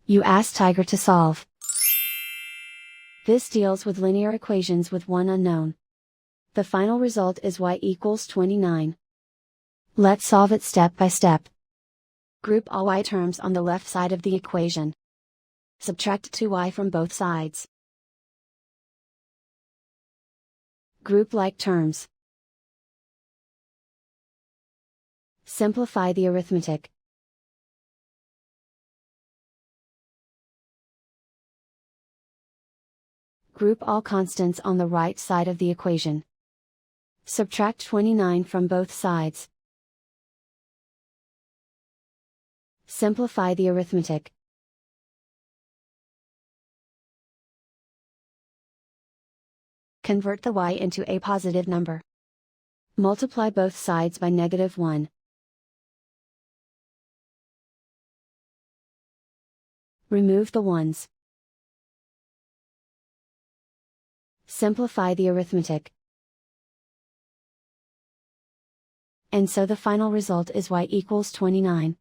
You ask Tiger to solve. This deals with linear equations with one unknown. The final result is y equals 29. Let's solve it step by step. Group all y terms on the left side of the equation. Subtract 2y from both sides. Group like terms. Simplify the arithmetic. Group all constants on the right side of the equation. Subtract 29 from both sides. Simplify the arithmetic. Convert the y into a positive number. Multiply both sides by -1. Remove the ones. Simplify the arithmetic. And so the final result is y equals 29.